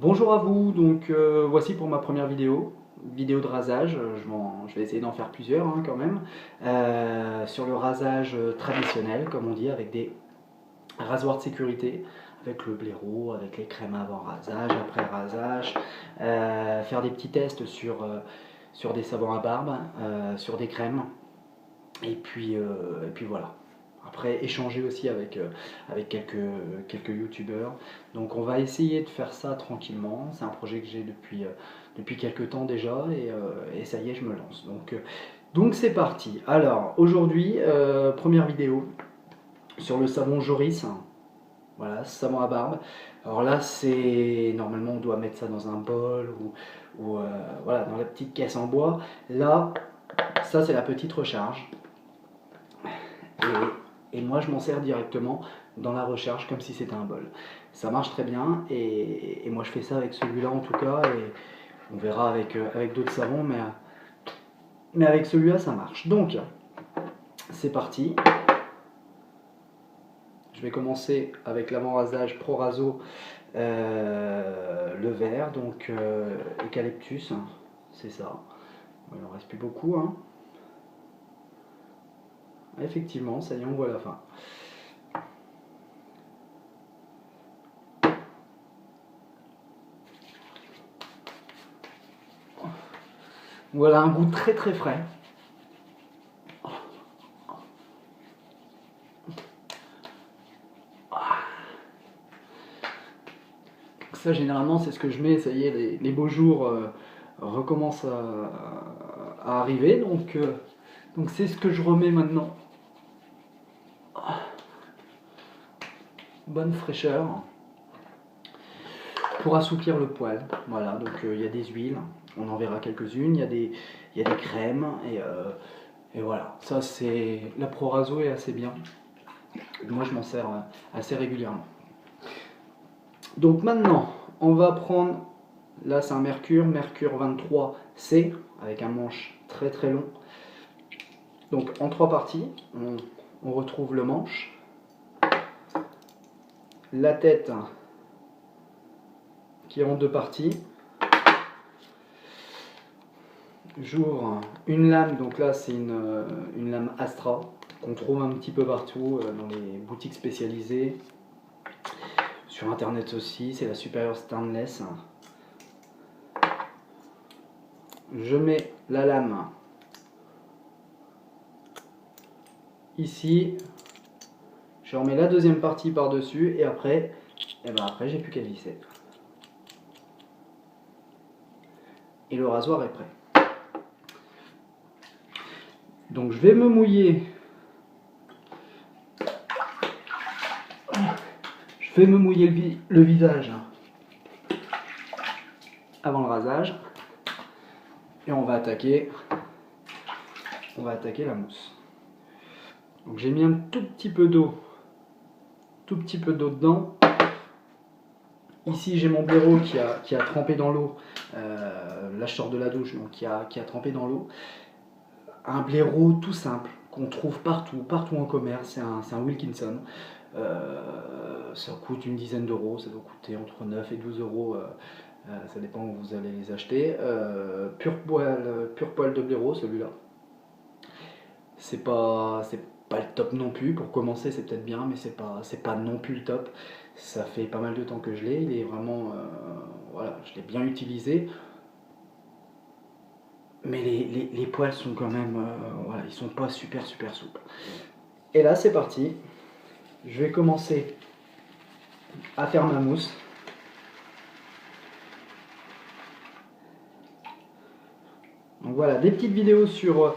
Bonjour à vous, donc voici pour ma première vidéo de rasage. Je vais essayer d'en faire plusieurs quand même. Sur le rasage traditionnel, comme on dit, avec des rasoirs de sécurité, avec le blaireau, avec les crèmes avant rasage, après rasage. Faire des petits tests sur des savons à barbe, sur des crèmes. Et puis voilà. Après, échanger aussi avec quelques youtubeurs. Donc on va essayer de faire ça tranquillement. C'est un projet que j'ai depuis quelques temps déjà et ça y est, je me lance. Donc c'est parti. Alors aujourd'hui, première vidéo sur le savon Joris. Voilà, savon à barbe. Alors là, c'est normalement on doit mettre ça dans un bol ou voilà, dans la petite caisse en bois. Là, ça c'est la petite recharge. Et moi, je m'en sers directement dans la recharge comme si c'était un bol. Ça marche très bien et moi, je fais ça avec celui-là en tout cas. Et on verra avec d'autres savons, mais avec celui-là, ça marche. Donc, c'est parti. Je vais commencer avec l'avant-rasage Pro-Raso, le vert, donc eucalyptus, c'est ça. Il n'en reste plus beaucoup. Effectivement, ça y est, on voit la fin. Voilà un goût très très frais. Ça, généralement, c'est ce que je mets. Ça y est, les beaux jours recommencent à arriver. Donc c'est ce que je remets maintenant. Bonne fraîcheur pour assouplir le poil. Voilà, donc il y a des huiles. On en verra quelques-unes. Il y a des crèmes. Et voilà, ça c'est... La Pro Raso est assez bien. Moi, je m'en sers assez régulièrement. Donc maintenant, on va prendre, là c'est un Mercure 23C, avec un manche très très long. Donc en trois parties, on retrouve le manche, la tête qui est en deux parties. J'ouvre une lame, donc là c'est une lame Astra, qu'on trouve un petit peu partout dans les boutiques spécialisées. Sur internet aussi, c'est la Superior Stainless. Je mets la lame ici, je remets la deuxième partie par dessus et après j'ai plus qu'à visser. Et le rasoir est prêt. Donc je vais me mouiller. Je vais me mouiller le visage avant le rasage. Et on va attaquer la mousse. Donc j'ai mis un tout petit peu d'eau dedans. Ici j'ai mon blaireau qui a trempé dans l'eau. Là je sors de la douche, donc qui a trempé dans l'eau. Un blaireau tout simple qu'on trouve partout en commerce. C'est un Wilkinson. Ça coûte une dizaine d'euros. Ça doit coûter entre 9 et 12 euros. Ça dépend où vous allez les acheter. Pur poil de blaireau, celui-là. C'est pas le top non plus. Pour commencer, c'est peut-être bien, mais c'est pas non plus le top. Ça fait pas mal de temps que je l'ai. Il est vraiment, voilà, je l'ai bien utilisé. Mais les poils sont quand même, voilà, ils sont pas super souples. Et là, c'est parti. Je vais commencer à faire ma mousse. Donc voilà, des petites vidéos sur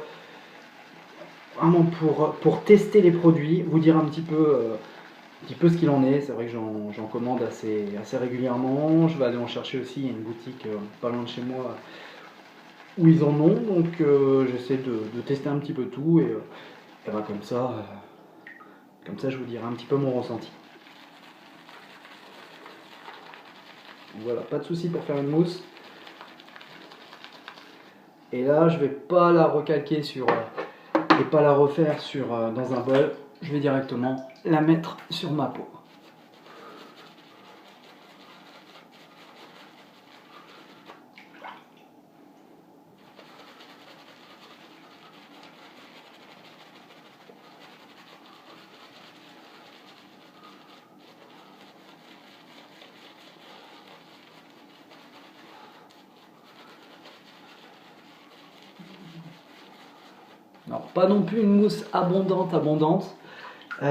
vraiment pour tester les produits, vous dire un petit peu ce qu'il en est. C'est vrai que j'en commande assez régulièrement. Je vais aller en chercher aussi. Il y a une boutique pas loin de chez moi où ils en ont. Donc j'essaie de tester un petit peu tout et ben comme ça, je vous dirai un petit peu mon ressenti. Donc voilà, pas de souci pour faire une mousse. Et là, je vais pas la recalquer et pas la refaire dans un bol. Je vais directement la mettre sur ma peau. Alors, pas non plus une mousse abondante. Mais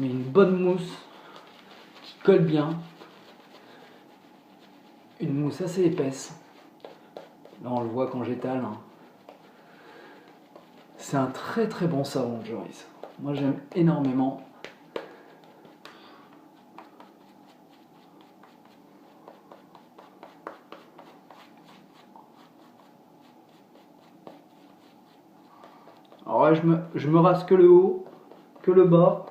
une bonne mousse qui colle bien. Une mousse assez épaisse. Là, on le voit quand j'étale. C'est un très très bon savon, Joris. Moi, j'aime énormément. Alors là, je me rase que le haut, que le bas.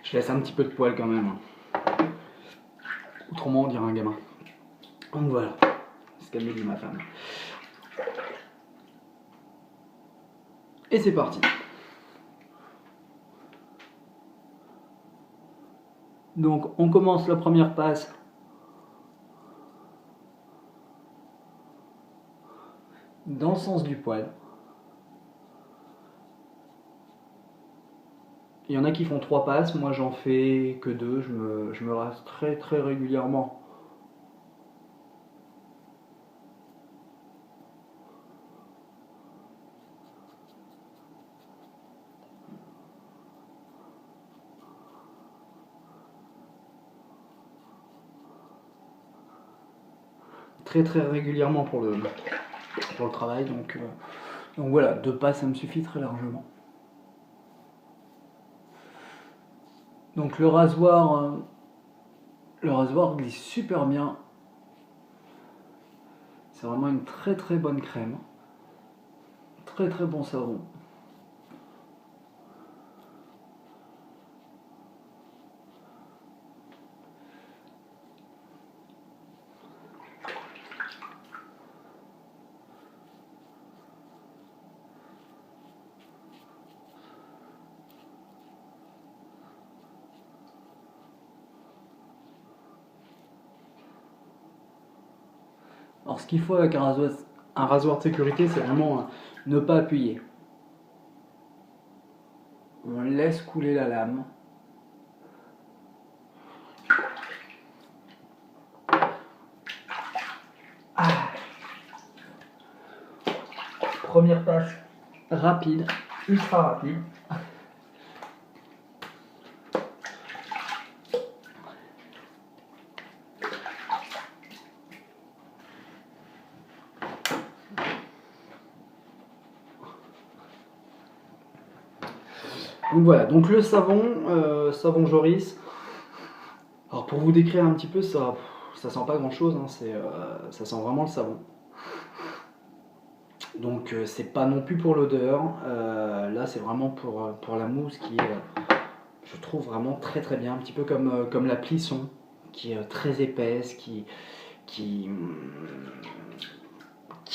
Je laisse un petit peu de poil quand même. Autrement, on dirait un gamin. Donc voilà, c'est ce qu'elle me dit, ma femme. Et c'est parti. Donc on commence la première passe dans le sens du poil. Il y en a qui font 3 passes, moi j'en fais que 2, je me rase très très régulièrement. Très très régulièrement pour le travail, donc voilà, 2 passes ça me suffit très largement. Donc le rasoir glisse super bien. C'est vraiment une très très bonne crème. Très très bon savon. Alors ce qu'il faut avec un rasoir de sécurité, c'est vraiment ne pas appuyer. On laisse couler la lame. Ah. Première passe rapide, ultra rapide. Donc voilà, donc le savon, savon Joris. Alors pour vous décrire un petit peu, ça sent pas grand chose, hein, ça sent vraiment le savon. Donc c'est pas non plus pour l'odeur, là c'est vraiment pour la mousse qui est, je trouve vraiment très très bien, un petit peu comme la Plisson, qui est très épaisse, qui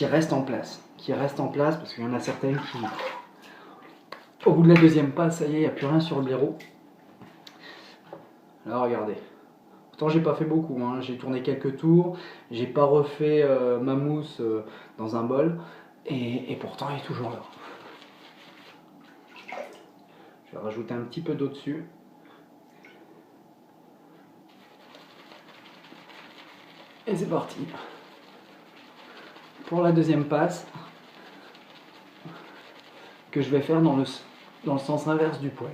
reste en place. Parce qu'il y en a certaines qui, au bout de la deuxième passe, ça y est, il n'y a plus rien sur le blaireau. Là regardez. Pourtant j'ai pas fait beaucoup, hein. J'ai tourné quelques tours, j'ai pas refait ma mousse dans un bol, et pourtant elle est toujours là. Je vais rajouter un petit peu d'eau dessus. Et c'est parti. Pour la deuxième passe, que je vais faire dans le sens inverse du poil.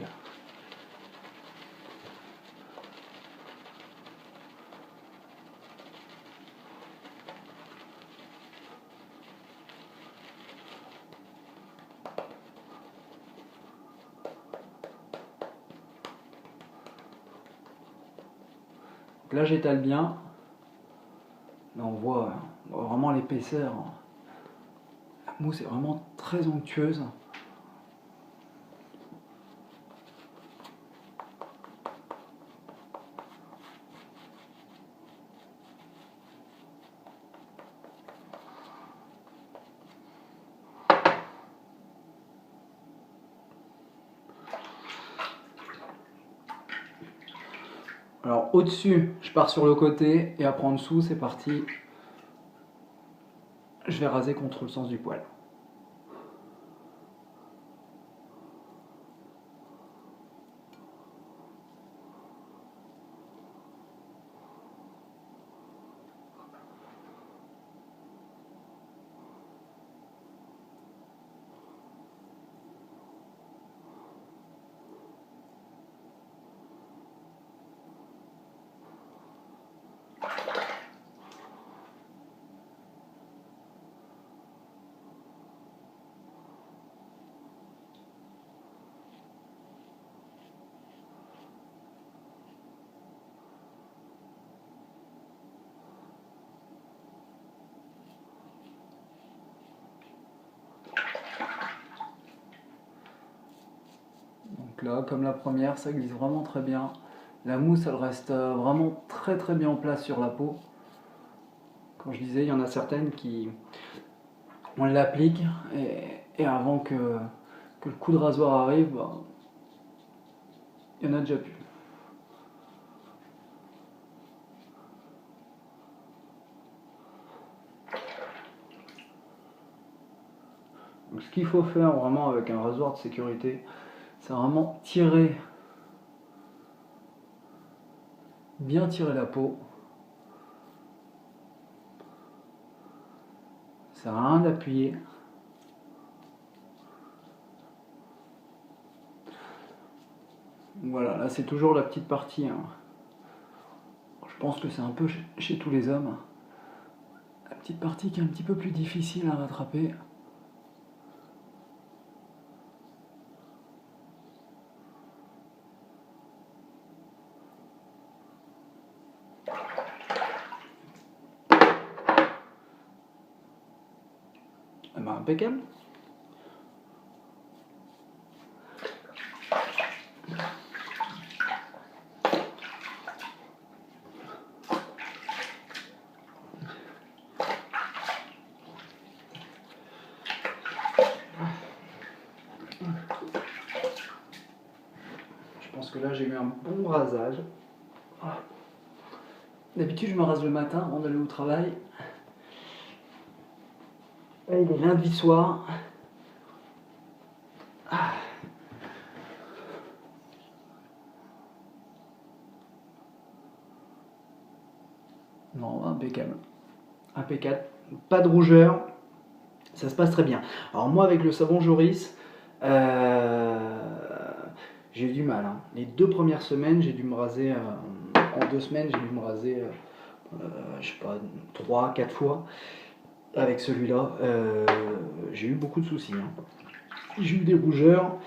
Donc là j'étale bien. Là on voit vraiment l'épaisseur. La mousse est vraiment très onctueuse. Alors au-dessus, je pars sur le côté, et après en dessous, c'est parti. Je vais raser contre le sens du poil. Donc là, comme la première, ça glisse vraiment très bien. La mousse, elle reste vraiment très très bien en place sur la peau. Comme je disais, il y en a certaines qui... On l'applique et avant que le coup de rasoir arrive, bah, il y en a déjà plus. Donc, ce qu'il faut faire vraiment avec un rasoir de sécurité, c'est vraiment tirer, bien tirer la peau. Ça sert à rien d'appuyer. Voilà, là c'est toujours la petite partie. Hein. Je pense que c'est un peu chez tous les hommes. La petite partie qui est un petit peu plus difficile à rattraper. Eh ben, impeccable. Je pense que là j'ai eu un bon rasage. D'habitude je me rase le matin avant d'aller au travail. Là il est lundi soir. Non, impeccable. Impeccable. Pas de rougeur. Ça se passe très bien. Alors moi avec le savon Joris, j'ai eu du mal. Hein. Les 2 premières semaines, j'ai dû me raser, en 2 semaines, j'ai dû me raser, je sais pas, 3, 4 fois. Avec celui-là, j'ai eu beaucoup de soucis. Hein. J'ai eu des rougeurs.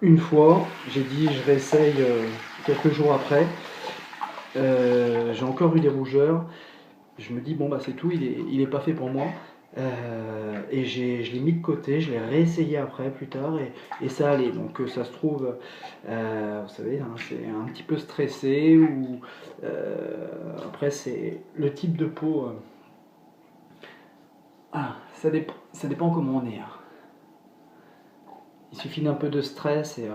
Une fois, j'ai dit je réessaye quelques jours après. J'ai encore eu des rougeurs. Je me dis bon bah c'est tout, il est pas fait pour moi. Et je l'ai mis de côté, je l'ai réessayé après, plus tard, et ça allait. Donc ça se trouve, vous savez, hein, c'est un petit peu stressé, ou après c'est le type de peau. Ça dépend comment on est. Hein. Il suffit d'un peu de stress et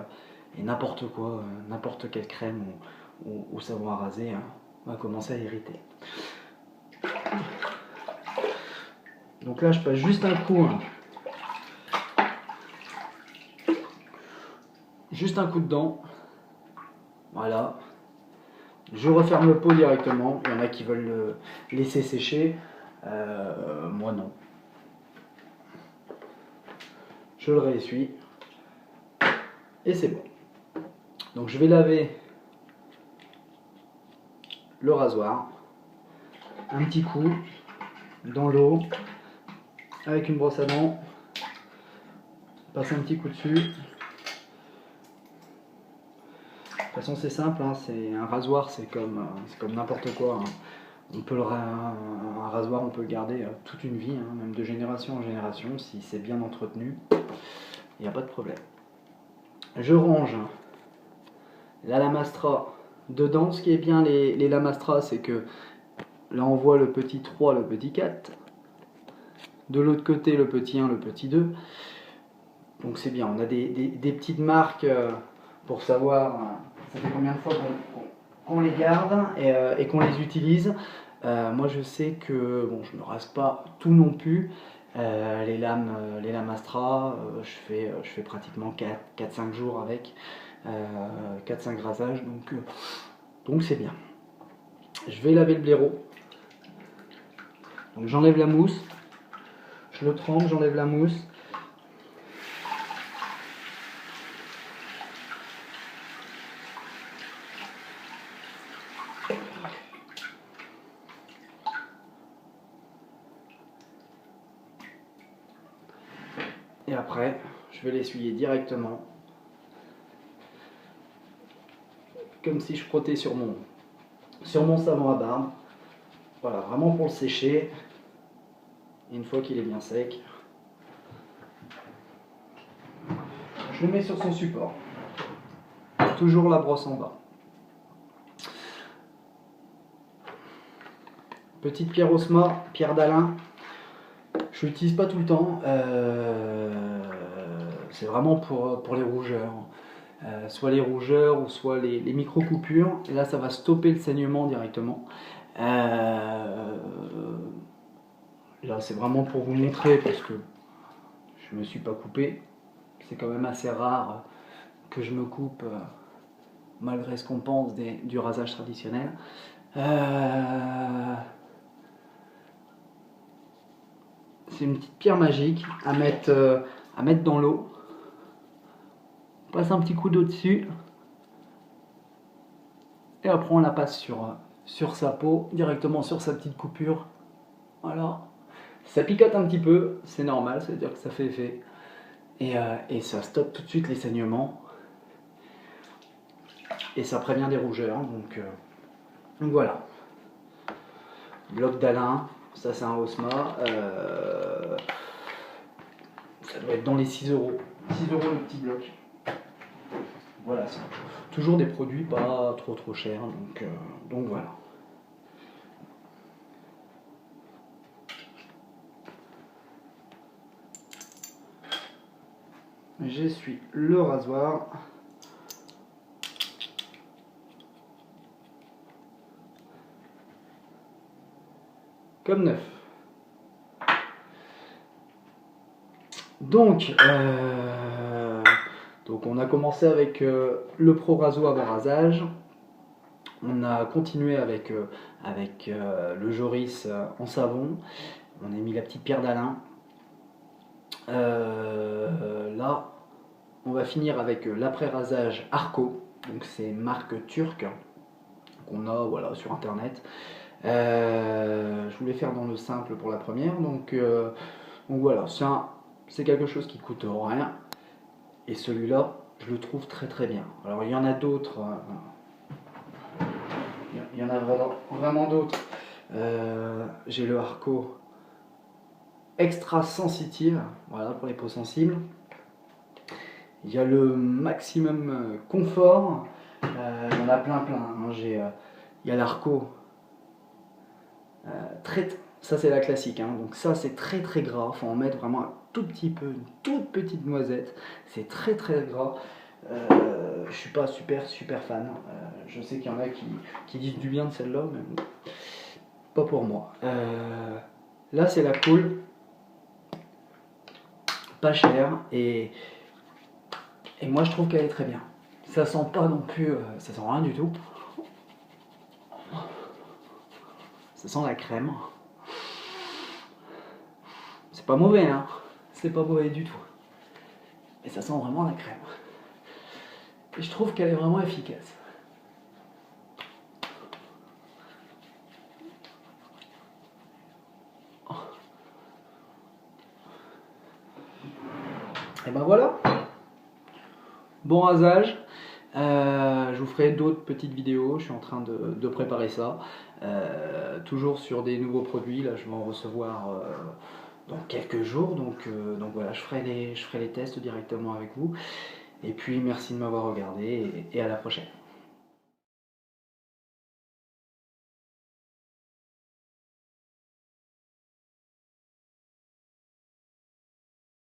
n'importe quoi, n'importe quelle crème ou savon à raser hein, va commencer à irriter. Donc là je passe juste un coup. Hein. Juste un coup de dent. Voilà. Je referme le pot directement. Il y en a qui veulent le laisser sécher. Moi non. Je le réessuie. Et c'est bon. Donc je vais laver le rasoir. Un petit coup dans l'eau. Avec une brosse à dents. Passer un petit coup dessus. De toute façon c'est simple, hein, c'est un rasoir, c'est comme n'importe quoi. Hein. Un rasoir on peut le garder toute une vie, hein, même de génération en génération, si c'est bien entretenu, il n'y a pas de problème. Je range la Lamastra dedans. Ce qui est bien les Lamastra, c'est que là on voit le petit 3, le petit 4, de l'autre côté le petit 1, le petit 2. Donc c'est bien, on a des petites marques pour savoir ça fait combien de fois qu'on les garde et qu'on les utilise. Moi je sais que, bon je ne me rase pas tout non plus, les lames Astra, je fais pratiquement 4-5 jours avec, 4-5 rasages, donc c'est bien. Je vais laver le blaireau, donc j'enlève la mousse, je le trempe, j'enlève la mousse. Et après, je vais l'essuyer directement, comme si je frottais sur mon savon à barbe. Voilà, vraiment pour le sécher. Et une fois qu'il est bien sec, je le mets sur son support. toujours la brosse en bas. Petite pierre Osma, pierre d'Alain. Je l'utilise pas tout le temps. C'est vraiment pour les rougeurs. Soit les rougeurs ou soit les micro-coupures. Et là, ça va stopper le saignement directement. Là, c'est vraiment pour vous montrer parce que je me suis pas coupé. C'est quand même assez rare que je me coupe malgré ce qu'on pense du rasage traditionnel. C'est une petite pierre magique à mettre dans l'eau. On passe un petit coup d'eau dessus. Et après on la passe sur sa peau, directement sur sa petite coupure. Voilà. Ça picote un petit peu, c'est normal, ça veut dire que ça fait effet. Et ça stoppe tout de suite les saignements. Et ça prévient des rougeurs. Donc voilà. Bloc d'Alain, ça c'est un Osma. Ça doit être dans les 6 euros. 6 euros le petit bloc. Voilà, c'est toujours des produits pas trop chers. Donc voilà. J'essuie le rasoir. Comme neuf. Donc on a commencé avec le Pro Raso avant rasage. On a continué avec le Joris en savon. On a mis la petite pierre d'Alain. Là, on va finir avec l'après-rasage Arco. Donc c'est marque turque qu'on a voilà, sur internet. Je voulais faire dans le simple pour la première. Donc voilà, c'est quelque chose qui coûte rien. Et celui-là, je le trouve très bien. Alors il y en a d'autres. Il y en a vraiment d'autres. J'ai le Arco extra sensitive, voilà pour les peaux sensibles. Il y a le maximum confort. Il y en a plein. Hein. Il y a l'Arco. Ça c'est la classique. Hein. Donc ça c'est très gras. Il faut en mettre vraiment un tout petit peu, une toute petite noisette. C'est très gras. Je suis pas super fan. Je sais qu'il y en a qui disent du bien de celle-là, mais pas pour moi. Là c'est la cool, pas chère et moi je trouve qu'elle est très bien. Ça sent pas non plus, ça sent rien du tout. Ça sent la crème. C'est pas mauvais, hein. C'est pas mauvais du tout. Mais ça sent vraiment la crème. Et je trouve qu'elle est vraiment efficace. Et ben voilà. Bon rasage. Je vous ferai d'autres petites vidéos. Je suis en train de préparer ça. Toujours sur des nouveaux produits. Là, je vais en recevoir dans quelques jours. Donc voilà, je ferai les tests directement avec vous. Et puis merci de m'avoir regardé et à la prochaine.